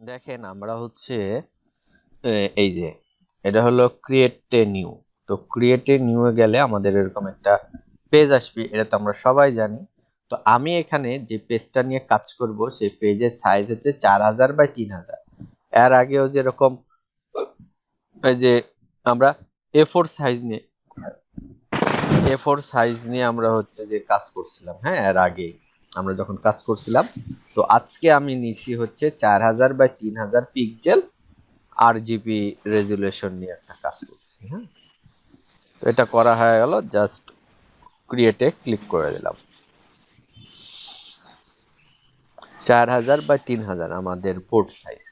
দেখেন আমরা হচ্ছে এই যে এটা হলো ক্রিয়েট এ নিউ। তো ক্রিয়েট এ নিউ এ গেলে আমাদের এরকম একটা পেজ আসবে, এটা তো আমরা সবাই জানি। তো আমি এখানে যে পেজটা নিয়ে কাজ করব সেই পেজের সাইজ হচ্ছে 4000 বাই 3000। এর আগেও যেরকম এই যে আমরা এ ফোর সাইজ নিয়ে আমরা হচ্ছে যে কাজ করছিলাম, হ্যাঁ এর আগে আমরা যখন কাজ করছিলাম। তো আজকে আমি নিছি হচ্ছে 4000 বাই 3000 পিক্সেল আরজিবি রেজুলেশন নিয়ে একটা কাজ করছি। হ্যাঁ, তো এটা করা হয়ে গেল, জাস্ট ক্রিয়েটে ক্লিক করে দিলাম। 4000 বাই 3000 আমাদের পোর্ট সাইজ।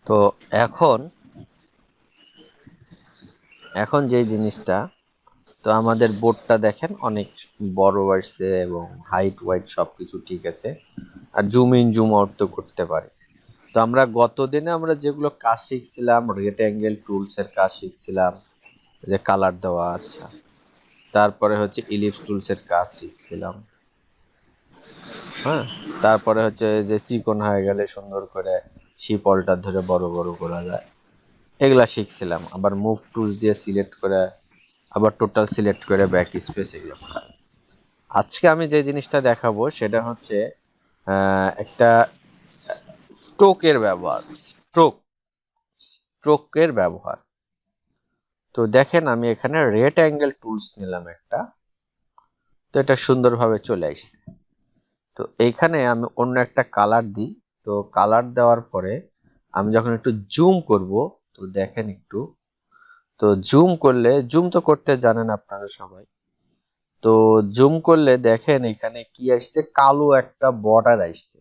তো এখন এখন যে জিনিসটা, তো আমাদের বোর্ডটা দেখেন অনেক বড় আসছে এবং হাইট ওয়াইট সবকিছু ঠিক আছে। আর জুম ইন জুম আউট তো করতে পারি। তো আমরা গত দিনে আমরা যেগুলো কাজ শিখছিলাম, রেক্টেঙ্গেল টুলস এর কাজ শিখছিলাম, যে কালার দেওয়া, আচ্ছা তারপরে হচ্ছে ইলিপস টুলস এর কাজ শিখছিলাম। হ্যাঁ, তারপরে হচ্ছে যে চিকন হয়ে গেলে সুন্দর করে শিপলটা ধরে বড় বড় করা যায়, এগুলা শিখছিলাম। আবার মুভ টুলস দিয়ে সিলেক্ট করে আবার টোটাল সিলেক্ট করে ব্যাক স্পেস, এগুলো। আজকে আমি যে জিনিসটা দেখাবো সেটা হচ্ছে একটা স্ট্রোকের ব্যবহার। স্ট্রোকের ব্যবহার। তো দেখেন আমি এখানে রেট অ্যাঙ্গেল টুলস নিলাম একটা, তো এটা সুন্দরভাবে চলে আসছে। তো এইখানে আমি অন্য একটা কালার দিই। তো কালার দেওয়ার পরে আমি যখন একটু জুম করব, তো দেখেন একটু, তো জুম করলে, জুম তো করতে জানেন আপনারা সবাই। তো জুম করলে দেখেন এখানে কি আসছে, কালো একটা বর্ডার আসছে।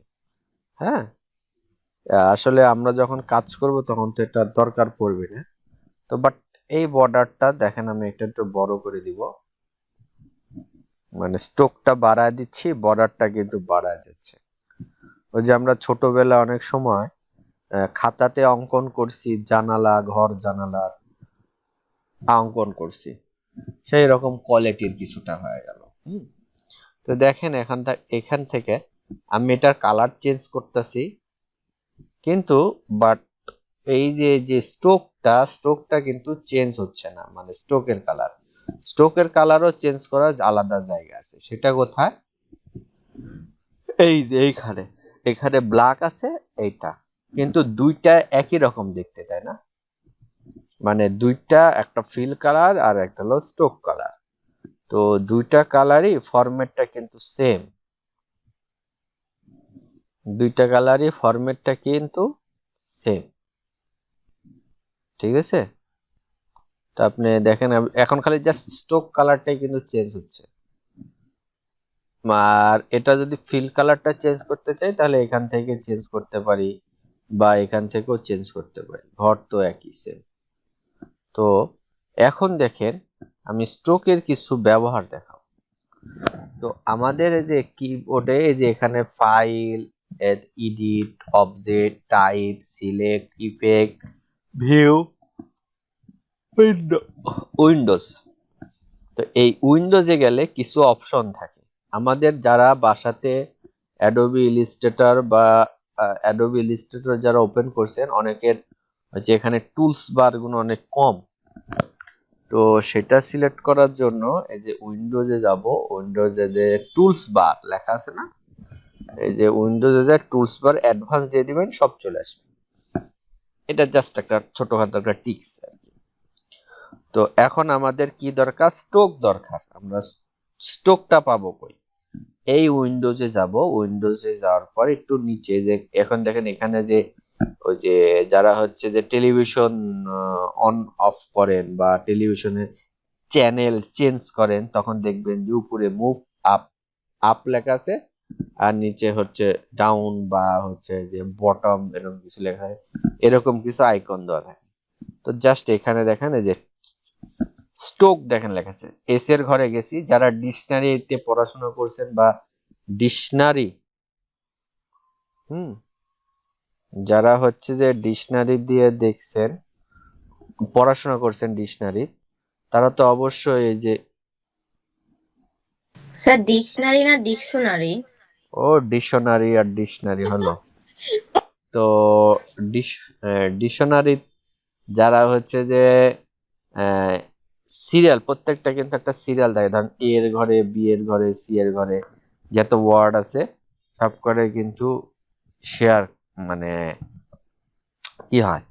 হ্যাঁ, আসলে আমরা যখন কাজ করব তখন তো এটা দরকার পড়বে না। তো বাট এই বর্ডারটা দেখেন, আমি এটা একটু বড় করে দিব, মানে স্ট্রোকটা বাড়ায় দিচ্ছি, বর্ডারটা কিন্তু বাড়ায় যাচ্ছে। ওই যে আমরা ছোটবেলা অনেক সময় খাতাতে অঙ্কন করছি, জানালা, ঘর জানালার অঙ্কন করছি, সেই রকম কোয়ালিটির কিছুটা হয়ে গেল। তো দেখেন এখান থেকে আমি এটার কালার চেঞ্জ করতেছি, কিন্তু বাট এই যে যে স্ট্রোকটা কিন্তু চেঞ্জ হচ্ছে না, মানে স্ট্রোকের কালারও চেঞ্জ করার আলাদা জায়গা আছে। সেটা কোথায়? এই যে এইখানে, এখানে ব্ল্যাক আছে, এইটা কিন্তু দুইটা একই রকম দেখতে, তাই না? মানে দুইটা, একটা ফিল কালার আর একটা হলো স্ট্রোক কালার। তো দুইটা কালারই ফরম্যাটটা কিন্তু সেম, দুইটা কালারই ফরম্যাটটা কিন্তু সেম। ঠিক আছে? তো আপনি দেখেন এখন খালি জাস্ট স্ট্রোক কালারটাই কিন্তু চেঞ্জ হচ্ছে। আর এটা যদি ফিল কালারটা চেঞ্জ করতে চাই তাহলে এখান থেকে চেঞ্জ করতে পারি, বা এখান থেকেও চেঞ্জ করতে পারি, ঘর তো একই সেম। তো এখন দেখেন আমি স্ট্রোকের কিছু ব্যবহার দেখাবো। তো আমাদের এই যে কিবোর্ডে এই যে এখানে file, edit, object, type, select, effect, view, Windows. তো এই উইন্ডোজে গেলে কিছু অপশন থাকে। আমাদের যারা বাসাতে অ্যাডোবি ইলিস্ট্রেটর বা অ্যাডোবি ইলিস্ট্রেটর যারা ওপেন করছেন, অনেকের হচ্ছে এখানে টুলস বার গুলো অনেক কম। তো সেটা সিলেক্ট করার জন্য এই যে উইন্ডোজে যাব, উইন্ডোজে যে টুলস বার লেখা আছে না, এই যে উইন্ডোজে যে টুলস বার অ্যাডভান্স দিয়ে দিবেন, সব চলে আসবে। এটা জাস্ট একটা ছোটখাটো একটা টিক্স আর কি। তো এখন আমাদের কি দরকার? স্ট্রোক দরকার। আমরা স্ট্রোকটা পাবো কই? এই উইন্ডোজে যাব, উইন্ডোজে যাওয়ার পর একটু নিচে যে এখন দেখেন এখানে যে ওই যে যারা হচ্ছে যে টেলিভিশন অন অফ করেন বা টেলিভিশনের চ্যানেল চেঞ্জ করেন, তখন দেখবেন যে উপরে মুভ আপ আপ লেখা আছে, আর নিচে হচ্ছে ডাউন বা হচ্ছে যে বটম, এরকম কিছু লেখা আছে, এরকম কিছু আইকন দেওয়া থাকে। তো জাস্ট এখানে দেখেন এই যে স্ট্রোক দেখেন লেখা আছে, এস এর ঘরে গেছি। যারা ডিকশনারিতে পড়াশোনা করছেন বা ডিকশনারি, হুম, যারা হচ্ছে যে ডিকশনারি দিয়ে দেখছেন, পড়াশোনা করছেন ডিকশনারি, তারা তো অবশ্যই এই যে স্যার ডিকশনারি না ডিকশনারি? ও ডিকশনারি আর ডিকশনারি হলো। তো ডিকশনারি যারা হচ্ছে যে সিরিয়াল, প্রত্যেকটা কিন্তু একটা সিরিয়াল থাকে, ধরেন এ এর ঘরে, বি এর ঘরে, সি এর ঘরে যত ওয়ার্ড আছে সব করে কিন্তু শেয়ার, মানে কি হয়,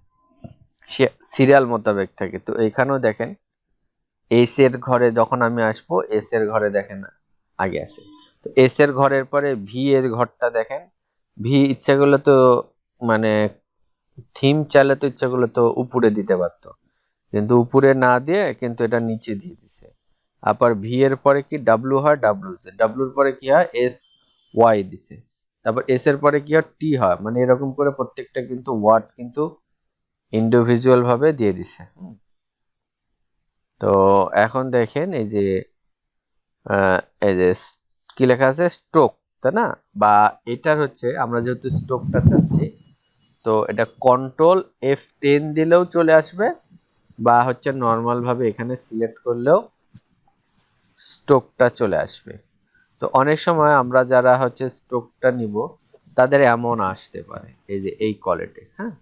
সিরিয়াল মোতাবেক থাকে। তো এখানেও দেখেন এস এর ঘরে যখন আমি আসবো, এস এর ঘরে দেখেন আগে আছে, তো এস এর ঘরের পরে ভি এর ঘরটা দেখেন, ভি ইচ্ছা করলে তো মানে থিম চাইলে তো ইচ্ছা করলে তো উপরে দিতে পারতো, কিন্তু উপরে না দিয়ে কিন্তু এটা নিচে দিয়ে দিছে। আবার ভি এর পরে কি ডাব্লিউ হয়, ডাব্লিউর পরে কি হয়, এস ওয়াই দিছে। তারপর এস এর পরে কি হয়, টি হয়, মানে এরকম করে প্রত্যেকটা কিন্তু ওয়ার্ড কিন্তু ইন্ডিভিজুয়াল ভাবে দিয়ে দিছে। তো এখন দেখেন এই যে এই যে কি লেখা আছে, স্ট্রোক, তাই না? বা এটার হচ্ছে আমরা যেহেতু স্ট্রোকটা চাচ্ছি, তো এটা কন্ট্রোল F10 দিলেও চলে আসবে, বা হচ্ছে নর্মাল ভাবে এখানে সিলেক্ট করলেও স্ট্রোকটা চলে আসবে। তো অনেক সময় আমরা যারা হচ্ছে স্ট্রোকটা নিব তাদের এমন আসতে পারে এই যে এই কোয়ালিটি, হ্যাঁ,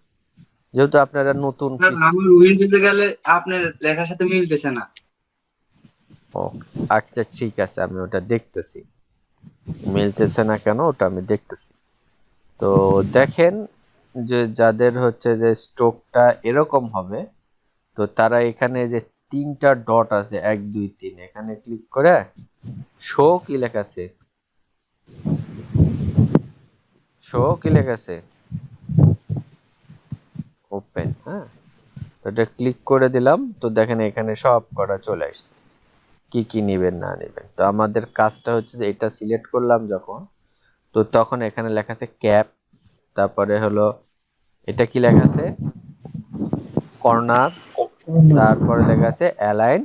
যেহেতু আপনারা নতুন স্যার পিস। আমার উইন্ডোজে গেলে আপনার লেখার সাথে মিলতেছে না। ওকে, আচ্ছা ঠিক আছে, আমি ওটা দেখতেছি, মিলতেছে না কেন ওটা আমি দেখতেছি। তো দেখেন যে যাদের হচ্ছে যে স্ট্রোকটা এরকম হবে, তো তারা এখানে যে তিনটা ডট আছে, 1 2 3, এখানে ক্লিক করে শো কি লেখা আছে, শো কি লেখা আছে, ওপেন, হ্যাঁ, তো এটা ক্লিক করে দিলাম, তো দেখেন এখানে সব কটা চলে আসছে, কি কি নিবেন না নিবেন। তো আমাদের কাজটা হচ্ছে যে এটা সিলেক্ট করলাম যখন, তো তখন এখানে লেখা আছে ক্যাপ, তারপরে হলো এটা কি লেখা আছে, কর্নার, তারপরে লেখা আছে অ্যালাইন,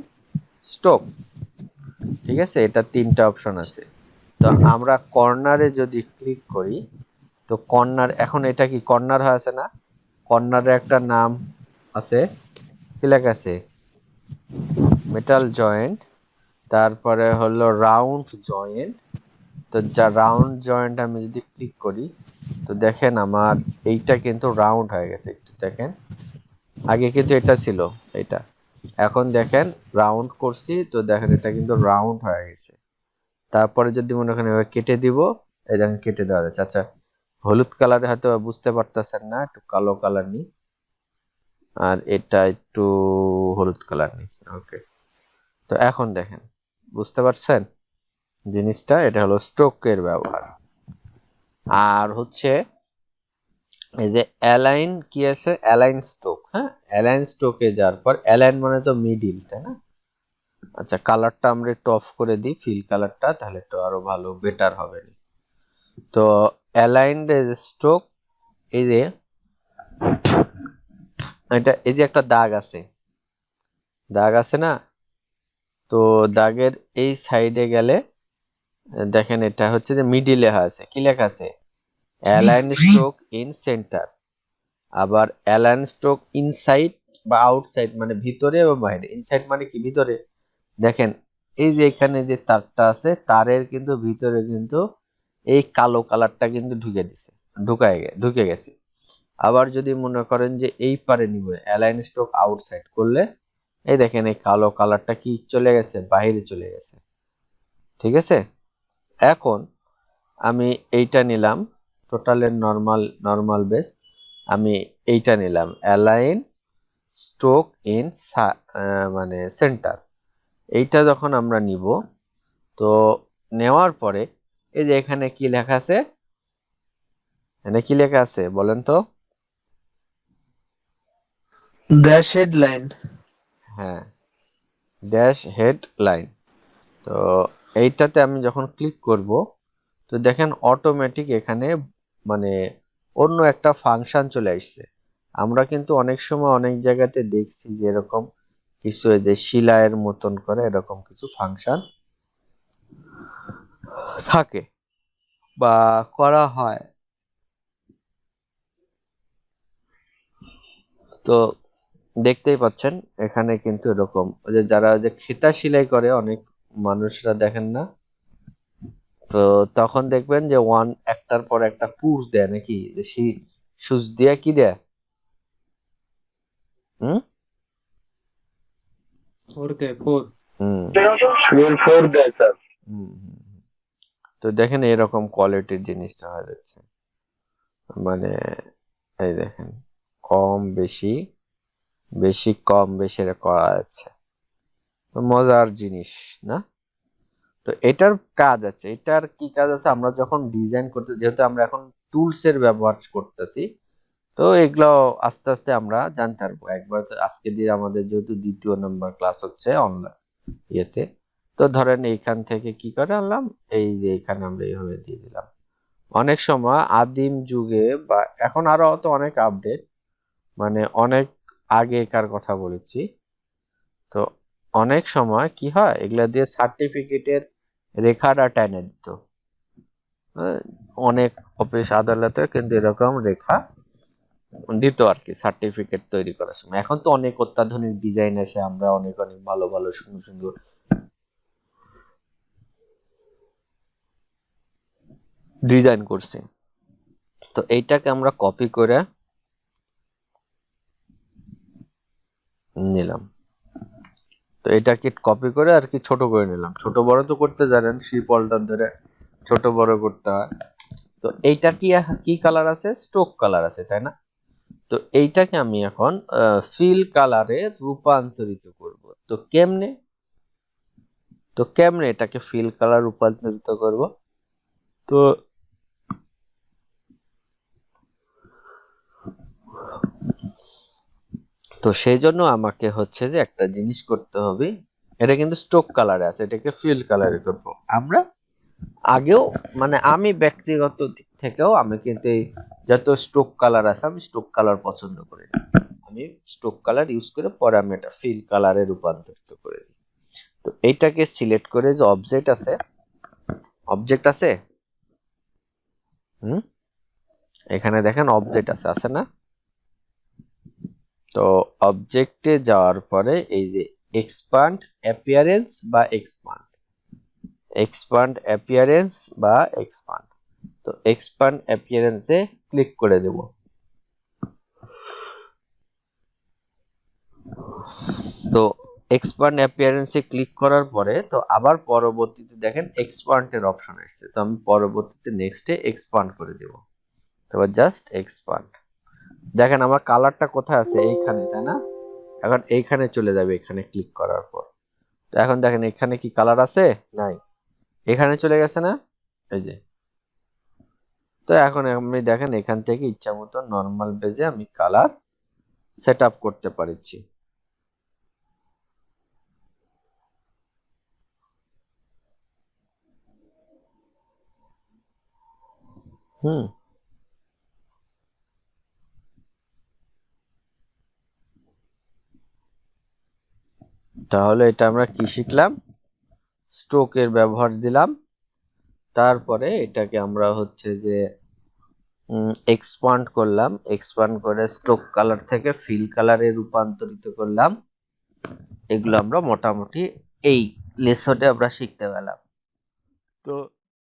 স্ট্রোক। ঠিক আছে, এটা তিনটা অপশন আছে। তো আমরা কর্নারে যদি ক্লিক করি, তো কর্নার, এখন এটা কি কর্নার হয়ে আছে না, কর্নারে একটা নাম আছে, কি লেখা আছে, মেটাল জয়েন্ট, তারপরে হলো রাউন্ড জয়েন্ট। তো যা রাউন্ড জয়েন্ট আমি যদি ক্লিক করি, তো দেখেন আমার এইটা কিন্তু রাউন্ড হয়ে গেছে, একটু দেখেন, আগে কিন্তু এটা ছিল এটা, এখন দেখেন রাউন্ড করছি, তো দেখেন এটা কিন্তু রাউন্ড হয়ে গেছে। তারপরে যদি মনে করেন এভাবে কেটে দিব, এই দেখেন কেটে দেওয়া যাচ্ছে। আচ্ছা, হলুদ কালারে হয়তো বুঝতে পারতেছেন না, একটু কালো কালার নি, আর এটা একটু হলুদ কালার নি। ওকে, তো এখন দেখেন, বুঝতে পারছেন জিনিসটা, এটা হলো স্ট্রোকের ব্যবহার। আর হচ্ছে এই যে অ্যালাইন কি আছে, অ্যালাইন স্ট্রোক, হ্যাঁ, অ্যালাইন স্ট্রোকে যাওয়ার পর, অ্যালাইন মানে তো মিডিল, তাই না? আচ্ছা, কালারটা আমরা একটু অফ করে দিই, ফিল কালারটা, তাহলে একটু আরো ভালো বেটার হবে। তো অ্যালাইন্ড স্ট্রোক, এই যে এটা, এই যে একটা দাগ আছে, দাগ আছে না, তো দাগের এই সাইডে গেলে দেখেন এটা হচ্ছে যে মিডিলে আছে, কি লেখা আছে, অ্যালাইন স্ট্রোক ইন সেন্টার। আবার অ্যালাইন স্ট্রোক ইনসাইড বা আউটসাইড, মানে ভিতরে এবং বাইরে। ইনসাইড মানে কি, ভিতরে। দেখেন এই যে এখানে যে তারটা আছে, তারের কিন্তু ভিতরে কিন্তু এই কালো কালারটা কিন্তু ঢুকে দিছে, ঢুকে গেছে। আবার যদি মনে করেন যে এই পারে নিব, অ্যালাইন স্ট্রোক আউটসাইড করলে এই দেখেন এই কালো কালারটা কি চলে গেছে, বাইরে চলে গেছে। ঠিক আছে, এখন আমি এইটা নিলাম, টোটালের নরমাল নরমাল বেস, আমি এইটা নিলাম অ্যালাইন স্ট্রোক ইন মানে সেন্টার। এইটা যখন আমরা নিব, তো নেওয়ার পরে এই যে এখানে কি লেখা আছে, এখানে কি লেখা আছে বলেন তো? Dash headline. হ্যাঁ, ড্যাশ হেড লাইন। তো এইটাতে আমি যখন ক্লিক করব, তো দেখেন অটোমেটিক এখানে মানে অন্য একটা ফাংশন চলে আসছে। আমরা কিন্তু অনেক সময় অনেক জায়গাতে দেখছি যে এরকম কিছু, এই যে শিলায়ের মতন করে এরকম কিছু ফাংশন থাকে বা করা হয়। তো দেখতেই পাচ্ছেন এখানে কিন্তু এরকম, ওই যে যারা ওই যে ফিতা সেলাই করে অনেক মানুষরা, দেখেন না, তো তখন দেখবেন যে ওয়ান একটার পর একটা পুশ দেয় নাকি, যে সেই সুচ দিয়ে কি দেয়, হুম फोर के फोर হুম फोर देय सर হুম হুম। তো দেখেন এরকম কোয়ালিটির জিনিসটা হয়ে যাচ্ছে, মানে এই দেখেন কম বেশি বেশি কম বেশি করা যাচ্ছে, তো মজার জিনিস না। তো এটার কাজ আছে, এটার কি কাজ আছে, আমরা যখন ডিজাইন করতে, যেহেতু আমরা এখন টুলস এর ব্যবহার করতেছি, তো এগুলো আস্তে আস্তে আমরা জানতে পারবো। একবার তো আজকে দিয়ে আমাদের যেহেতু দ্বিতীয় নম্বর ক্লাস হচ্ছে অনলাইন ইয়েতে, তো ধরেন এইখান থেকে কি করে আনলাম, এই যে এখানে আমরা এইভাবে দিয়ে দিলাম। অনেক সময় আদিম যুগে বা এখন আরো তো অনেক আপডেট, মানে অনেক আগেকার কথা বলেছি, তো অনেক সময় কি হয় এগুলা দিয়ে সার্টিফিকেটের রেখাটা টেনে দিত। হ্যাঁ, অনেক অফিস আদালতে কিন্তু এরকম রেখা দিত আর কি সার্টিফিকেট তৈরি করার সময়। এখন তো অনেক অত্যাধুনিক ডিজাইন এসে আমরা অনেক অনেক ভালো ভালো সুন্দর সুন্দর ডিজাইন করছি। তো এইটাকে আমরা কপি করে নিলাম, তো এটাকে কপি করে আর কি ছোট করে নিলাম, ছোট বড় তো করতে জানেন, শিপলটার ধরে ছোট বড় করতে হয়। তো এইটা কি কি কালার আছে, স্টোক কালার আছে তাই না। তো এইটাকে আমি এখন ফিল কালারে রূপান্তরিত করব। তো কেমনে এটাকে ফিল কালার রূপান্তরিত করব, তো তো সেই জন্য আমাকে হচ্ছে যে একটা জিনিস করতে হবে, এটা কিন্তু স্টোক কালারে আছে, এটাকে ফিল কালারে করব আমরা। আগেও মানে আমি ব্যক্তিগত দিক থেকেও আমি কিন্তু এই যত স্টোক কালার আছে আমি স্টোক কালার পছন্দ করি না, আমি স্টোক কালার ইউজ করে পরে আমি এটা ফিল কালারে রূপান্তরিত করে দিই। তো এইটাকে সিলেক্ট করে যে অবজেক্ট আছে হুম এখানে দেখেন অবজেক্ট আছে আছে না। তো অবজেক্টে যাওয়ার পরে এই যে এক্সপান্ড অ্যাপিয়ারেন্স বা এক্সপান্ড, তো এক্সপান্ড অ্যাপিয়ারেন্সে ক্লিক করে দেব। তো এক্সপান্ড অ্যাপিয়ারেন্সে ক্লিক করার পরে তো আবার পরবর্তীতে দেখেন এক্সপান্ডের অপশন আসছে, তো আমি পরবর্তীতে নেক্সটে এক্সপান্ড করে দেব। তারপর জাস্ট এক্সপান্ড, দেখেন আমার কালারটা কোথায় আছে, এইখানে তাই না। এখন এইখানে চলে যাবে এখানে ক্লিক করার পর, তো এখন দেখেন এখানে কি কালার আছে, নাই, এখানে চলে গেছে না, এই যে। তো এখন আপনি দেখেন এখান থেকে ইচ্ছা মতো নর্মাল বেজে আমি কালার সেট আপ করতে পারছি। হুম তাহলে এটা আমরা কি শিখলাম, স্ট্রোকের ব্যবহার দিলাম, তারপরে এটাকে আমরা হচ্ছে যে এক্সপান্ড করলাম, এক্সপান্ড করে স্ট্রোক কালার থেকে ফিল কালারে রূপান্তরিত করলাম। এগুলো আমরা মোটামুটি এই লেসনে আমরা শিখতে পেলাম। তো